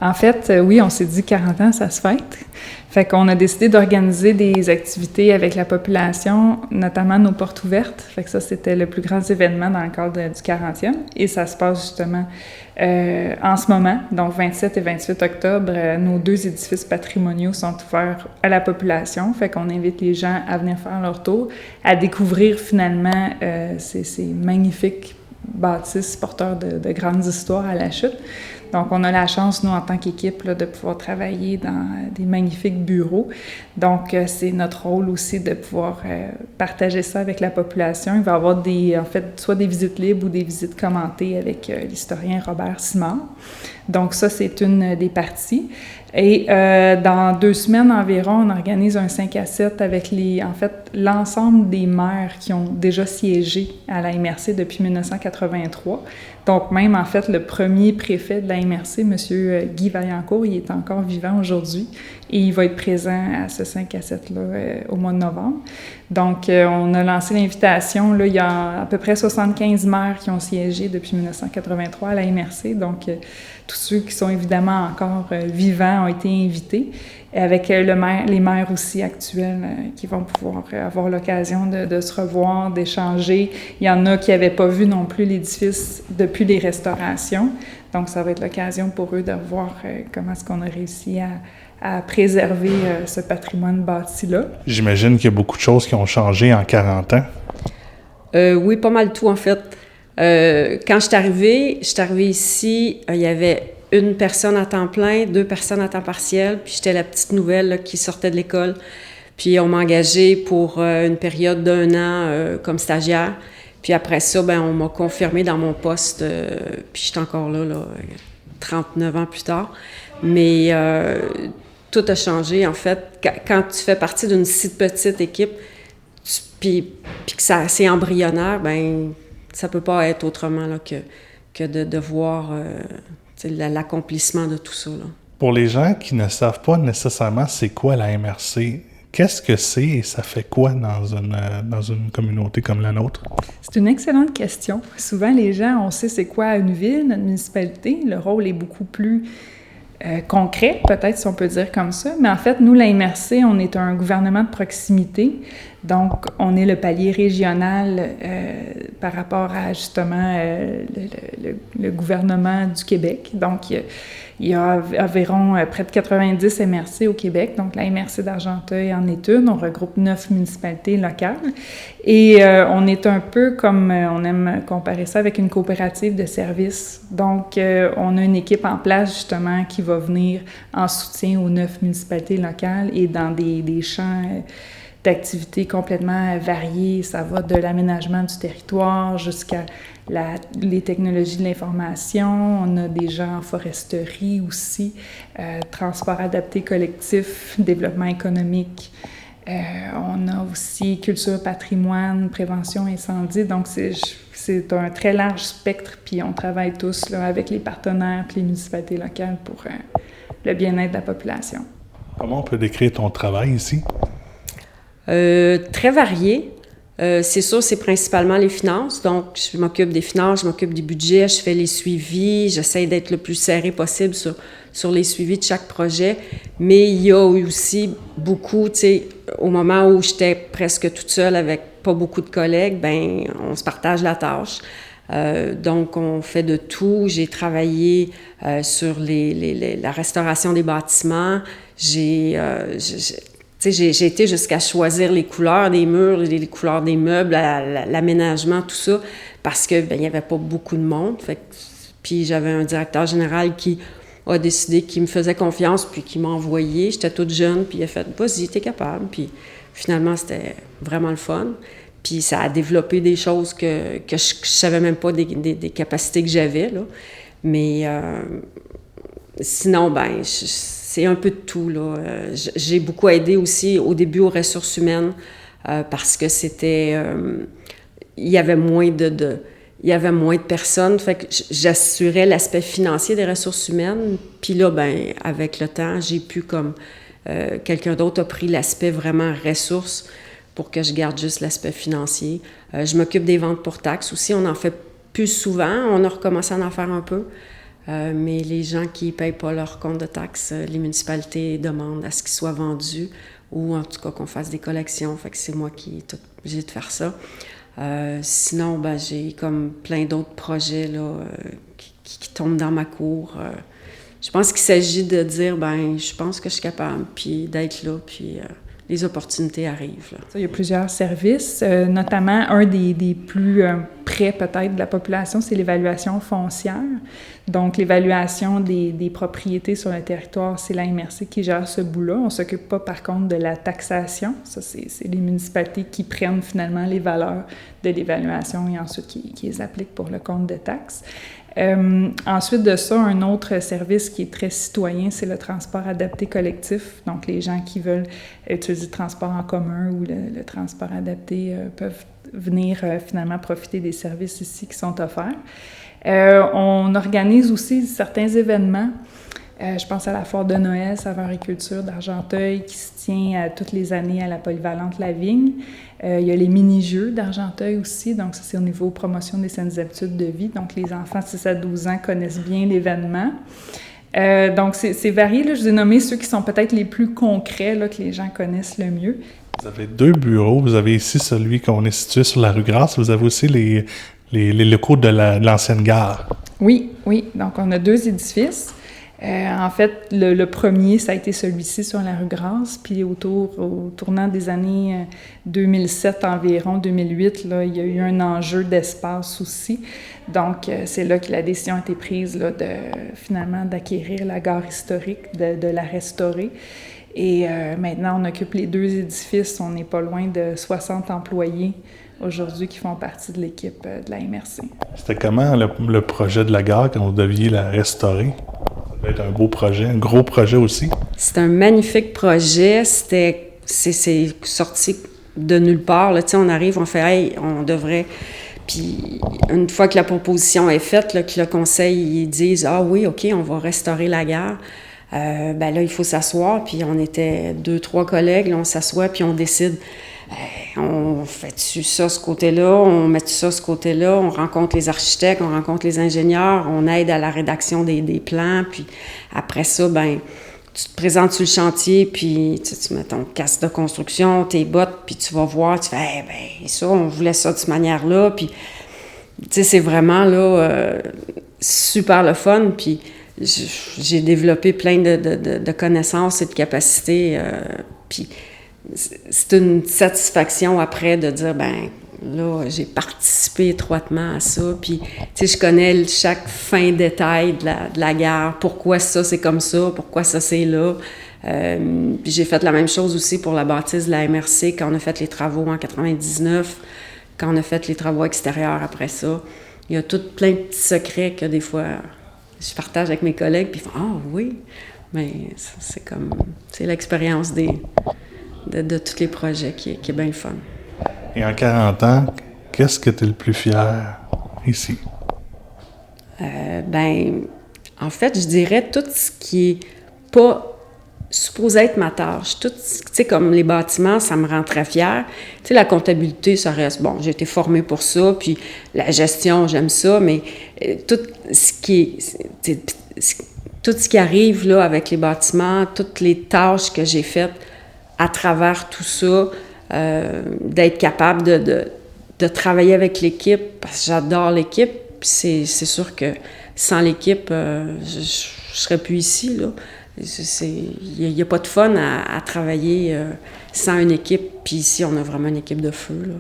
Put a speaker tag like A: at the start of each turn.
A: En fait, oui, on s'est dit 40 ans, ça se fête. Fait qu'on a décidé d'organiser des activités avec la population, notamment nos portes ouvertes. Fait que ça, c'était le plus grand événement dans le cadre du 40e. Et ça se passe justement en ce moment, donc 27 et 28 octobre. Nos 2 édifices patrimoniaux sont ouverts à la population. Fait qu'on invite les gens à venir faire leur tour, à découvrir finalement ces magnifiques bâtisses porteurs de grandes histoires à la Chute. Donc, on a la chance, nous, en tant qu'équipe, là, de pouvoir travailler dans des magnifiques bureaux. Donc, c'est notre rôle aussi de pouvoir partager ça avec la population. Il va y avoir soit des visites libres ou des visites commentées avec l'historien Robert Simard. Donc, ça, c'est une des parties. Et dans 2 semaines environ, on organise un 5 à 7 avec l'ensemble des maires qui ont déjà siégé à la MRC depuis 1983. Donc, même, en fait, le premier préfet de la MRC, M. Guy Vaillancourt, il est encore vivant aujourd'hui et il va être présent à ce 5 à 7-là au mois de novembre. Donc, on a lancé l'invitation. Là, il y a à peu près 75 maires qui ont siégé depuis 1983 à la MRC. Donc, tous ceux qui sont évidemment encore vivants ont été invités, avec les maires aussi actuels qui vont pouvoir avoir l'occasion de se revoir, d'échanger. Il y en a qui n'avaient pas vu non plus l'édifice depuis les restaurations. Donc, ça va être l'occasion pour eux de voir comment est-ce qu'on a réussi à préserver ce patrimoine bâti-là.
B: J'imagine qu'il y a beaucoup de choses qui ont changé en 40 ans.
C: Oui, pas mal tout, en fait. Quand je suis arrivée ici, il y avait 1 personne à temps plein, 2 personnes à temps partiel, puis j'étais la petite nouvelle là, qui sortait de l'école. Puis on m'a engagée pour une période d'1 an comme stagiaire. Puis après ça, on m'a confirmée dans mon poste, puis j'étais encore là, 39 ans plus tard. Mais tout a changé, en fait. Quand tu fais partie d'une si petite équipe, puis que c'est embryonnaire, ça peut pas être autrement là, que de voir l'accomplissement de tout ça. Là.
B: Pour les gens qui ne savent pas nécessairement c'est quoi la MRC, qu'est-ce que c'est et ça fait quoi dans une communauté comme la nôtre?
A: C'est une excellente question. Souvent, les gens, on sait c'est quoi une ville, notre municipalité. Le rôle est beaucoup plus concret, peut-être si on peut dire comme ça. Mais en fait, nous, la MRC, on est un gouvernement de proximité. Donc, on est le palier régional par rapport à, justement, le gouvernement du Québec. Donc, il y a environ près de 90 MRC au Québec. Donc, la MRC d'Argenteuil en est une. On regroupe 9 municipalités locales. Et on est un peu comme, on aime comparer ça avec une coopérative de services. Donc, on a une équipe en place, justement, qui va venir en soutien aux 9 municipalités locales et dans des champs d'activités complètement variées. Ça va de l'aménagement du territoire jusqu'à les technologies de l'information. On a des gens en foresterie aussi, transport adapté collectif, développement économique. On a aussi culture, patrimoine, prévention incendie. Donc, c'est un très large spectre. Puis, on travaille tous là, avec les partenaires et les municipalités locales pour le bien-être de la population.
B: Comment on peut décrire ton travail ici?
C: Très varié. C'est sûr, c'est principalement les finances. Donc, je m'occupe des finances, je m'occupe du budget, je fais les suivis, j'essaie d'être le plus serré possible sur les suivis de chaque projet. Mais il y a aussi beaucoup, tu sais, au moment où j'étais presque toute seule avec pas beaucoup de collègues, on se partage la tâche. Donc, on fait de tout. J'ai travaillé sur la restauration des bâtiments. J'ai été jusqu'à choisir les couleurs des murs, les couleurs des meubles, l'aménagement, tout ça, parce que il n'y avait pas beaucoup de monde. Puis j'avais un directeur général qui a décidé qu'il me faisait confiance, puis qui m'a envoyé. J'étais toute jeune, puis il a fait « Vas-y, t'es capable ». Puis finalement, c'était vraiment le fun. Puis ça a développé des choses que je savais même pas des capacités que j'avais, là. Mais sinon, c'est un peu de tout, là. J'ai beaucoup aidé aussi au début aux ressources humaines parce que c'était... il y avait moins de personnes, fait que j'assurais l'aspect financier des ressources humaines. Puis là, avec le temps, j'ai pu comme... quelqu'un d'autre a pris l'aspect vraiment ressources pour que je garde juste l'aspect financier. Je m'occupe des ventes pour taxes aussi. On en fait plus souvent. On a recommencé à en faire un peu. Mais les gens qui ne payent pas leur compte de taxes, les municipalités demandent à ce qu'ils soient vendus ou en tout cas qu'on fasse des collections. Fait que c'est moi qui est obligée de faire ça. Sinon, j'ai comme plein d'autres projets là, qui tombent dans ma cour. Je pense qu'il s'agit de dire, je pense que je suis capable, puis d'être là, puis les opportunités arrivent. Là.
A: Il y a plusieurs services, notamment un des plus près peut-être de la population, c'est l'évaluation foncière. Donc, l'évaluation des propriétés sur le territoire, c'est la MRC qui gère ce bout-là. On ne s'occupe pas, par contre, de la taxation. Ça, c'est les municipalités qui prennent finalement les valeurs de l'évaluation et ensuite qui les appliquent pour le compte de taxes. Ensuite de ça, un autre service qui est très citoyen, c'est le transport adapté collectif. Donc, les gens qui veulent utiliser le transport en commun ou le transport adapté peuvent venir finalement profiter des services ici qui sont offerts. On organise aussi certains événements. Je pense à la foire de Noël, Saveur-et-Culture d'Argenteuil qui se tient toutes les années à la Polyvalente La Vigne. Il y a les mini-jeux d'Argenteuil aussi, donc ça c'est au niveau promotion des saines habitudes de vie. Donc les enfants de 6 à 12 ans connaissent bien l'événement. Donc c'est varié, là. Je vous ai nommé ceux qui sont peut-être les plus concrets, là, que les gens connaissent le mieux.
B: Vous avez 2 bureaux. Vous avez ici celui qu'on est situé sur la rue Grasse. Vous avez aussi les locaux de l'ancienne gare.
A: Oui. Donc on a 2 édifices. En fait, le premier, ça a été celui-ci sur la rue Grasse, puis au tournant des années 2007 environ, 2008, là, il y a eu un enjeu d'espace aussi. Donc, c'est là que la décision a été prise là, finalement d'acquérir la gare historique, de la restaurer. Et maintenant, on occupe les 2 édifices. On n'est pas loin de 60 employés aujourd'hui qui font partie de l'équipe de la MRC. C'était
B: comment le projet de la gare quand vous deviez la restaurer? Ça devait être un beau projet, un gros projet aussi.
C: C'est un magnifique projet. C'est sorti de nulle part. Là, on arrive, on fait « Hey, on devrait... » Puis une fois que la proposition est faite, là, que le conseil ils disent « Ah oui, OK, on va restaurer la gare. » Là, il faut s'asseoir. Puis on était 2-3 collègues. Là, on s'assoit puis on décide. On fait-tu ça, ce côté-là? On met-tu ça, ce côté-là? On rencontre les architectes, on rencontre les ingénieurs, on aide à la rédaction des plans, puis après ça, tu te présentes sur le chantier, puis tu mets ton casque de construction, tes bottes, puis tu vas voir, tu fais ça, on voulait ça de cette manière-là, puis c'est vraiment là super le fun, puis j'ai développé plein de connaissances et de capacités, puis c'est une satisfaction après de dire, là, j'ai participé étroitement à ça, puis, je connais chaque fin détail de la gare, pourquoi ça, c'est comme ça, pourquoi ça, c'est là. Puis j'ai fait la même chose aussi pour la bâtisse de la MRC quand on a fait les travaux en 99, quand on a fait les travaux extérieurs après ça. Il y a tout plein de petits secrets que des fois, je partage avec mes collègues, puis ils font « Ah oui! » Mais c'est l'expérience de tous les projets qui est bien le fun.
B: Et en 40 ans, qu'est-ce que tu es le plus fier ici?
C: En fait, je dirais tout ce qui est pas supposé être ma tâche. Tout, comme les bâtiments, ça me rend très fière. La comptabilité, ça reste... Bon, j'ai été formée pour ça, puis la gestion, j'aime ça, mais tout ce qui arrive là, avec les bâtiments, toutes les tâches que j'ai faites à travers tout ça, d'être capable de travailler avec l'équipe, parce que j'adore l'équipe. C'est sûr que sans l'équipe, je ne serais plus ici, là. Il n'y a pas de fun à travailler sans une équipe. Puis ici, on a vraiment une équipe de feu, là.